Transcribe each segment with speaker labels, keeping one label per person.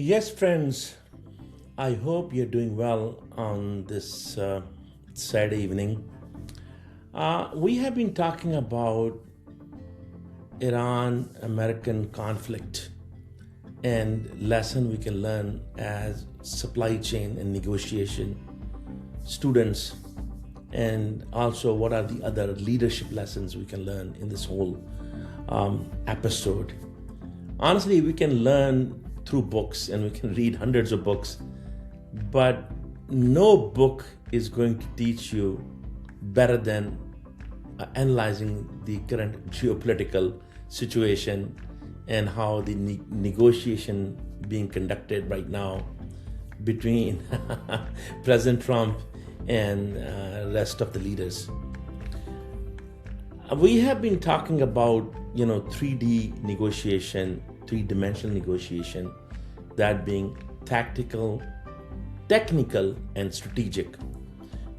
Speaker 1: Yes, friends, I hope you're doing well on this Saturday evening. We have been talking about Iran American conflict and lesson we can learn as supply chain and negotiation students, and also what are the other leadership lessons we can learn in this whole episode. Honestly, we can learn through books and we can read hundreds of books, but no book is going to teach you better than analyzing the current geopolitical situation and how the negotiation being conducted right now between President Trump and rest of the leaders. We have been talking about 3D negotiation, three-dimensional negotiation, that being tactical, technical, and strategic.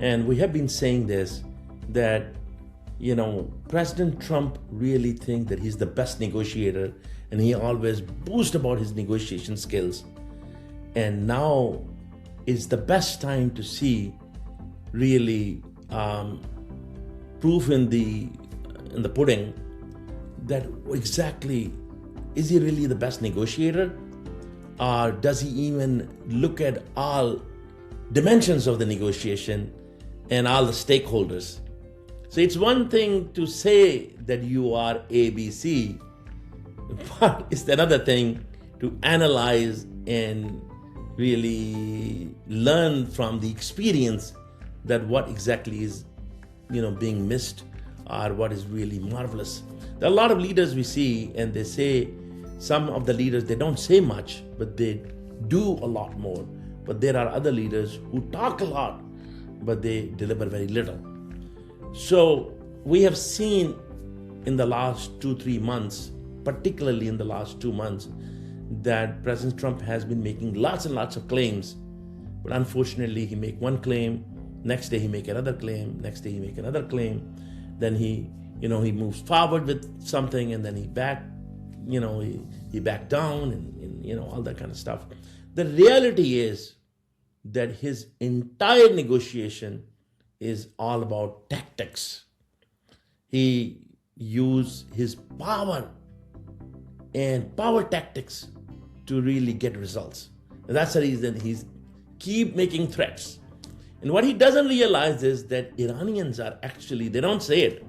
Speaker 1: And we have been saying this, that President Trump really thinks that he's the best negotiator, and he always boasts about his negotiation skills. And now is the best time to see really proof in the pudding that exactly is he really the best negotiator, or does he even look at all dimensions of the negotiation and all the stakeholders? So it's one thing to say that you are ABC, but it's another thing to analyze and really learn from the experience that what exactly is being missed or what is really marvelous. There are a lot of leaders we see, and they say, some of the leaders, they don't say much, but they do a lot more. But there are other leaders who talk a lot, but they deliver very little. So we have seen in the last 2-3 months, particularly in the last 2 months, that President Trump has been making lots and lots of claims. But unfortunately, he make one claim, next day he make another claim, next day he make another claim. Then he moves forward with something, and then he backed down, and all that kind of stuff. The reality is that his entire negotiation is all about tactics. He used his power and power tactics to really get results. And that's the reason he's keep making threats. And what he doesn't realize is that Iranians are actually, they don't say it,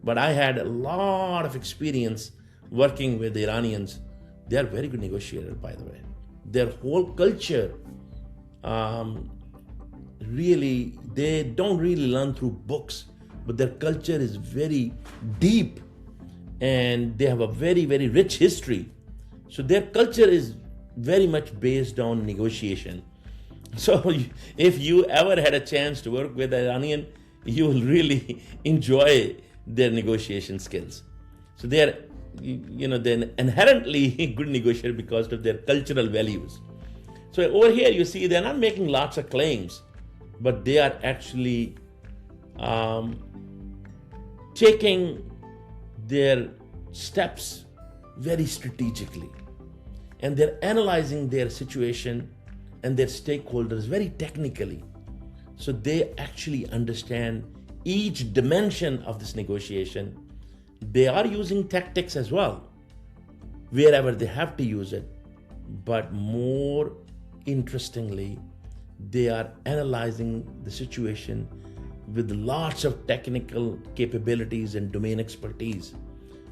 Speaker 1: but I had a lot of experience working with the Iranians. They are very good negotiators, by the way. Their whole culture, really, they don't really learn through books, but their culture is very deep, and they have a very, very rich history. So their culture is very much based on negotiation. So if you ever had a chance to work with an Iranian, you will really enjoy their negotiation skills. So they're inherently good negotiator because of their cultural values. So over here you see they're not making lots of claims, but they are actually taking their steps very strategically, and they're analyzing their situation and their stakeholders very technically. So they actually understand each dimension of this negotiation. They are using tactics as well, wherever they have to use it. But more interestingly, they are analyzing the situation with lots of technical capabilities and domain expertise.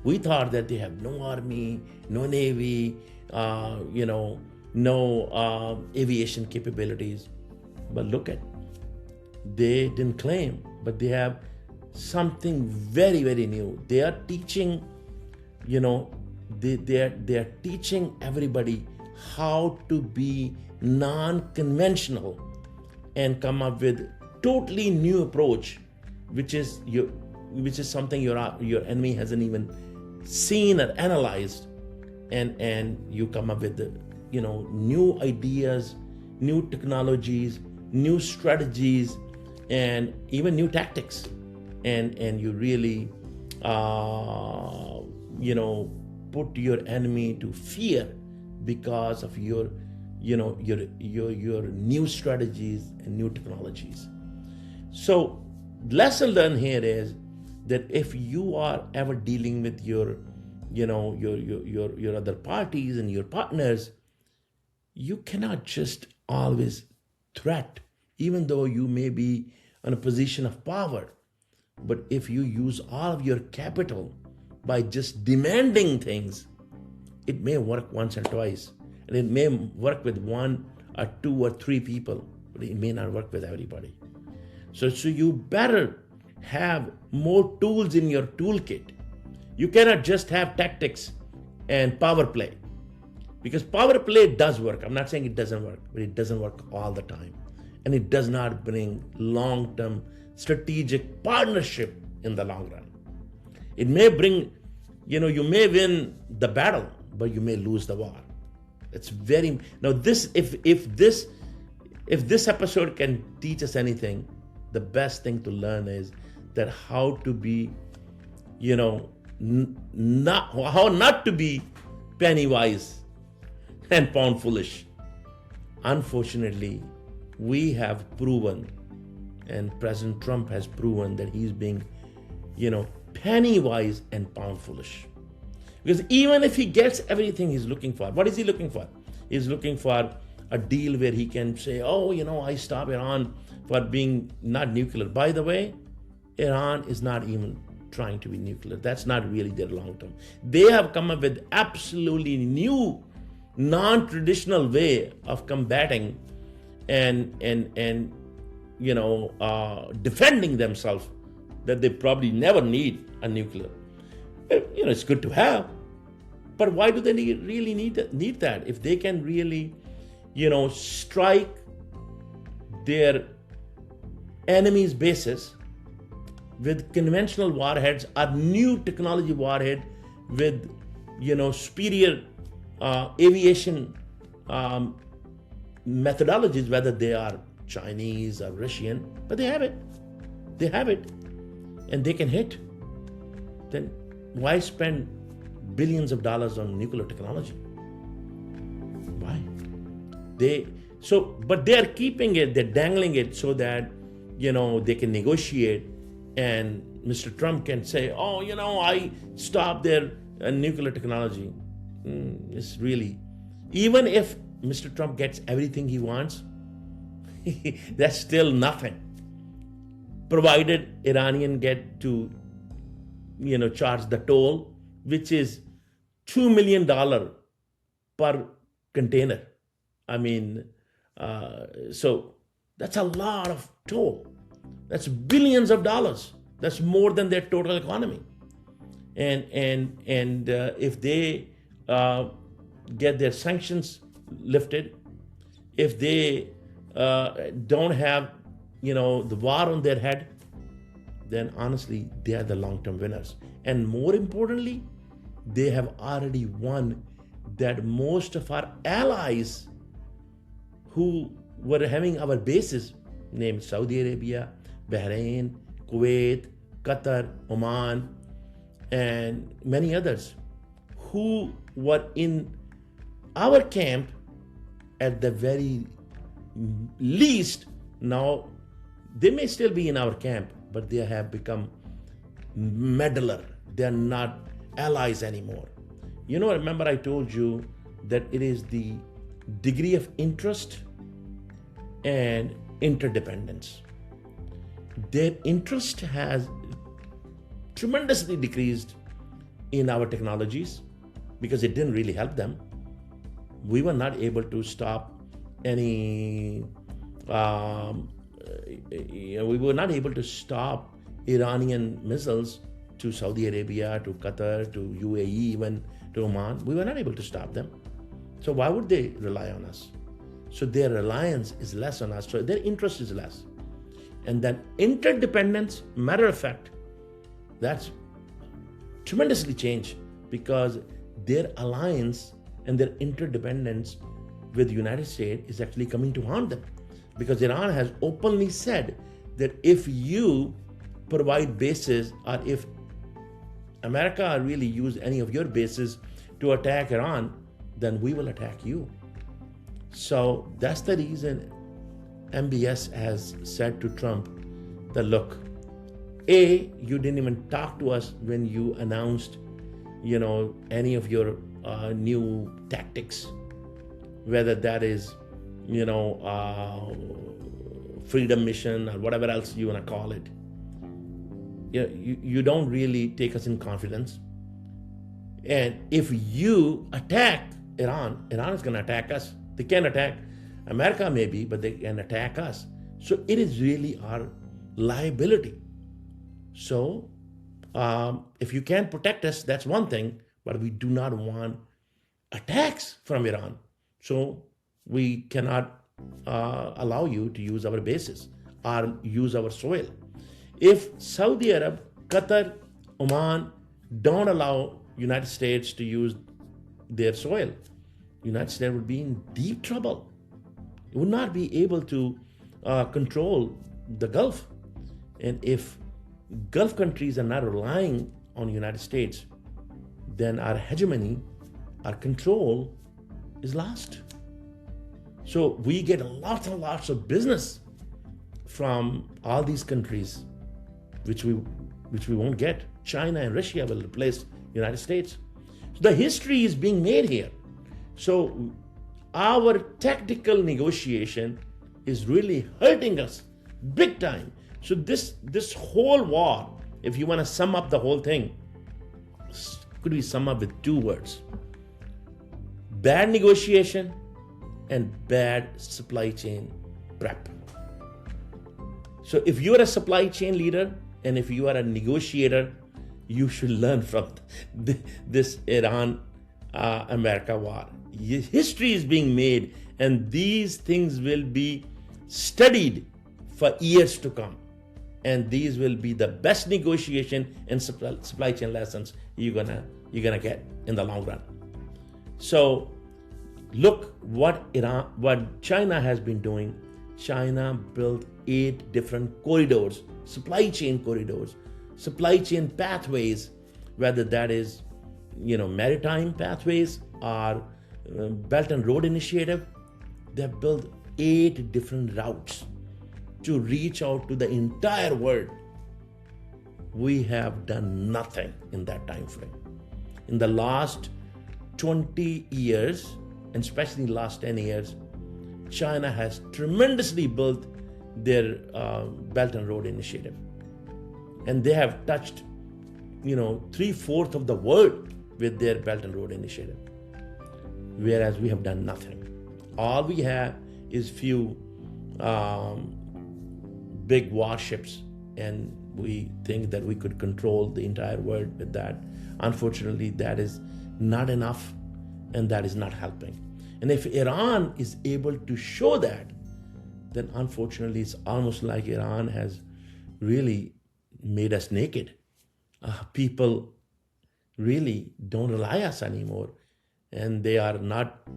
Speaker 1: We thought that they have no army, no navy, no aviation capabilities. But look at, they didn't claim, but they have something very, very new. They are teaching, they are teaching everybody how to be non-conventional and come up with totally new approach, which is something your enemy hasn't even seen or analyzed, and you come up with new ideas, new technologies, new strategies, and even new tactics, and you really put your enemy to fear because of your your new strategies and new technologies. So lesson learned here is that if you are ever dealing with your other parties and your partners, you cannot just always threat, even though you may be in a position of power. But if you use all of your capital by just demanding things, it may work once or twice, and it may work with one or two or three people, but it may not work with everybody. So you better have more tools in your toolkit. You cannot just have tactics and power play, because power play does work. I'm not saying it doesn't work, but it doesn't work all the time, and it does not bring long-term strategic partnership in the long run. It may bring, you may win the battle, but you may lose the war. It's very now. If this episode can teach us anything, the best thing to learn is that how to be, how not to be penny wise and pound foolish. Unfortunately, we have proven, and President Trump has proven, that he's being, penny wise and pound foolish. Because even if he gets everything he's looking for, what is he looking for? He's looking for a deal where he can say, I stop Iran for being not nuclear. By the way, Iran is not even trying to be nuclear. That's not really their long term. They have come up with absolutely new, non-traditional way of combating and defending themselves, that they probably never need a nuclear. It's good to have, but why do they really need that? If they can really, strike their enemies' bases with conventional warheads or new technology warhead with, superior aviation methodologies, whether they are Chinese or Russian, but they have it, and they can hit, then why spend billions of dollars on nuclear technology? Why? But they're keeping it, they're dangling it so that, they can negotiate, and Mr. Trump can say, I stopped their nuclear technology. It's really, even if Mr. Trump gets everything he wants, that's still nothing. Provided Iranian get to, charge the toll, which is $2 million per container. So that's a lot of toll. That's billions of dollars. That's more than their total economy. And if they get their sanctions lifted, if they don't have, the war on their head, then honestly, they are the long-term winners. And more importantly, they have already won that most of our allies who were having our bases, named Saudi Arabia, Bahrain, Kuwait, Qatar, Oman, and many others, who were in our camp at the very least. Now, they may still be in our camp, but they have become meddler. They're not allies anymore. Remember I told you that it is the degree of interest and interdependence. Their interest has tremendously decreased in our technologies because it didn't really help them. We were not able to stop any we were not able to stop Iranian missiles to Saudi Arabia, to Qatar, to UAE, even to Oman. We were not able to stop them. So why would they rely on us? So their reliance is less on us. So their interest is less. And then interdependence, matter of fact, that's tremendously changed because their alliance and their interdependence with the United States is actually coming to harm them. Because Iran has openly said that if you provide bases, or if America really use any of your bases to attack Iran, then we will attack you. So that's the reason MBS has said to Trump that, look, A, you didn't even talk to us when you announced, any of your new tactics, whether that is, freedom mission or whatever else you want to call it. You don't really take us in confidence. And if you attack Iran is going to attack us. They can attack America maybe, but they can attack us. So it is really our liability. So if you can protect us, that's one thing, but we do not want attacks from Iran. So we cannot allow you to use our bases or use our soil. If Saudi Arab, Qatar, Oman don't allow United States to use their soil, United States would be in deep trouble. It would not be able to control the Gulf. And if Gulf countries are not relying on the United States, then our hegemony, our control is lost. So we get lots and lots of business from all these countries, which we won't get. China and Russia will replace the United States. So the history is being made here. So our tactical negotiation is really hurting us big time. So this whole war, if you want to sum up the whole thing, could be summed up with two words: bad negotiation and bad supply chain prep. So if you are a supply chain leader and if you are a negotiator, you should learn from this Iran-America war. History is being made, and these things will be studied for years to come. And these will be the best negotiation and supply chain lessons you're gonna get in the long run. So look what China has been doing. China built 8 different corridors, supply chain corridors, supply chain pathways, whether that is maritime pathways or Belt and Road Initiative. They have built 8 different routes to reach out to the entire world. We have done nothing in that time frame. In the last 20 years, and especially the last 10 years, China has tremendously built their Belt and Road Initiative. And they have touched, 3/4 of the world with their Belt and Road Initiative. Whereas we have done nothing. All we have is few big warships, and we think that we could control the entire world with that. Unfortunately, that is not enough, and that is not helping. And if Iran is able to show that, then unfortunately it's almost like Iran has really made us naked. People really don't rely on us anymore, and they are not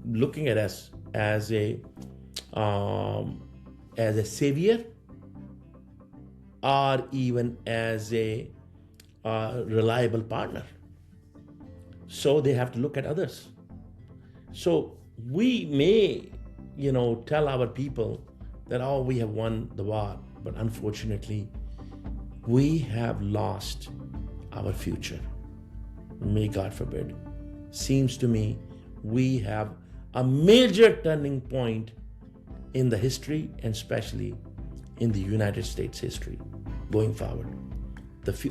Speaker 1: looking at us as a savior or even as a reliable partner. So they have to look at others. So we may, tell our people that, we have won the war, but unfortunately, we have lost our future. May God forbid. Seems to me we have a major turning point in the history, and especially in the United States history going forward.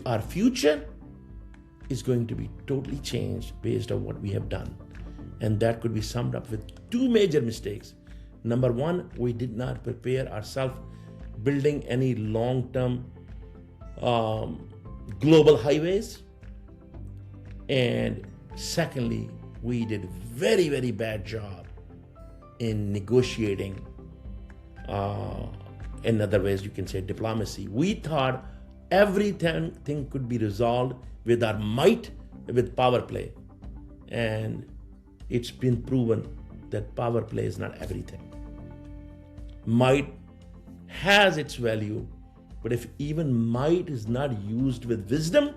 Speaker 1: Our future is going to be totally changed based on what we have done. And that could be summed up with 2 major mistakes. Number 1, we did not prepare ourselves building any long-term global highways. And secondly, we did very, very bad job in negotiating. In other ways, you can say diplomacy. We thought everything could be resolved with our might, with power play. And it's been proven that power play is not everything. Might has its value, but if even might is not used with wisdom,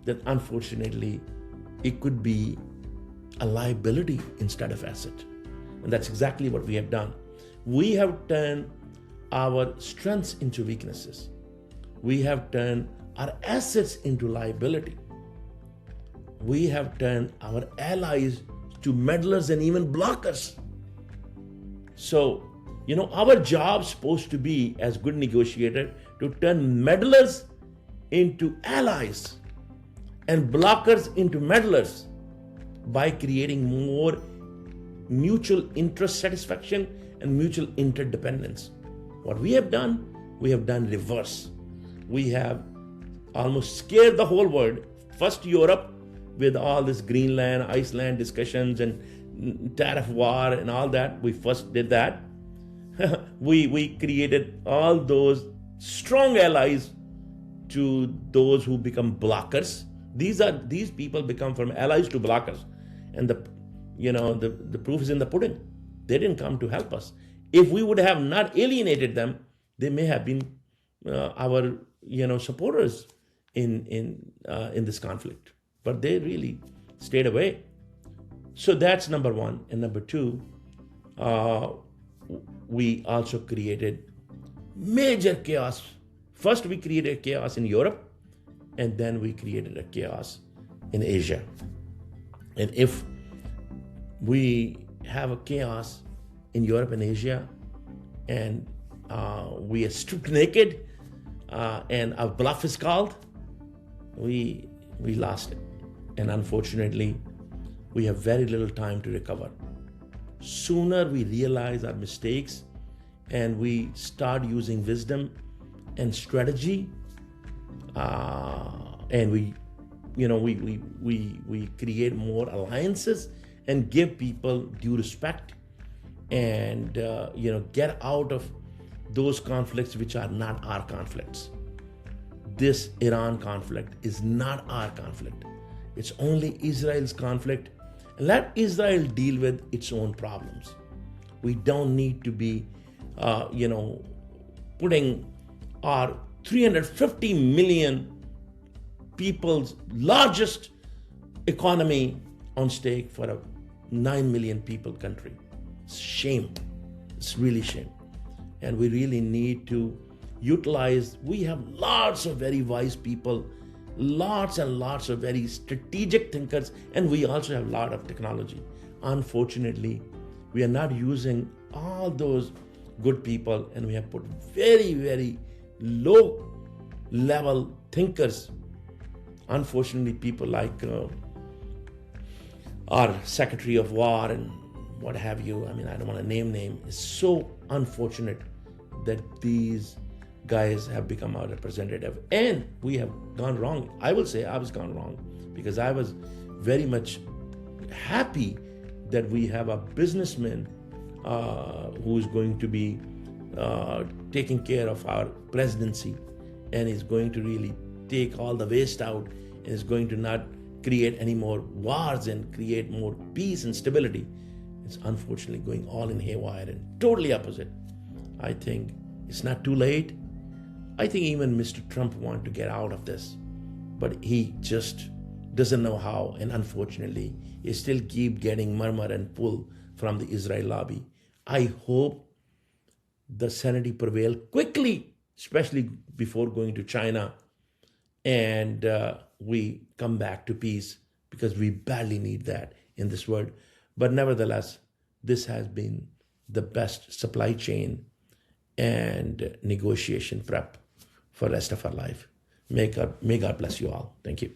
Speaker 1: then unfortunately, it could be a liability instead of asset. And that's exactly what we have done. We have turned our strengths into weaknesses. We have turned our assets into liability. We have turned our allies to meddlers and even blockers. So, our job's supposed to be, as good negotiator, to turn meddlers into allies and blockers into meddlers by creating more mutual interest satisfaction and mutual interdependence. What we have done reverse. We have almost scared the whole world. First Europe with all this Greenland, Iceland discussions and tariff war and all that. We first did that. we created all those strong allies to those who become blockers. These people become from allies to blockers. And the proof is in the pudding. They didn't come to help us. If we would have not alienated them, they may have been our supporters in this conflict. But they really stayed away. So that's number one. And number two, we also created major chaos. First, we created chaos in Europe, and then we created a chaos in Asia. And if we have a chaos in Europe and Asia, and we are stripped naked, and our bluff is called, we lost it. And unfortunately, we have very little time to recover. Sooner we realize our mistakes and we start using wisdom and strategy, and we create more alliances and give people due respect, and get out of those conflicts which are not our conflicts. This Iran conflict is not our conflict. It's only Israel's conflict. Let Israel deal with its own problems. We don't need to be, putting our 350 million people's largest economy on stake for a 9 million people country. It's shame. It's really shame. And we really need to utilize, we have lots of very wise people, lots and lots of very strategic thinkers, and we also have a lot of technology. Unfortunately, we are not using all those good people, and we have put very, very low level thinkers. Unfortunately, people like our Secretary of War and what have you, I don't want to name. It's so unfortunate that these guys have become our representative, and we have gone wrong. I will say I was gone wrong, because I was very much happy that we have a businessman who is going to be taking care of our presidency, and is going to really take all the waste out, and is going to not create any more wars and create more peace and stability. It's unfortunately going all in haywire and totally opposite. I think it's not too late. I think even Mr. Trump wants to get out of this, but he just doesn't know how, and unfortunately, he still keep getting murmur and pull from the Israel lobby. I hope the sanity prevail quickly, especially before going to China, and we come back to peace, because we badly need that in this world. But nevertheless, this has been the best supply chain and negotiation prep for the rest of our life. May God bless you all. Thank you.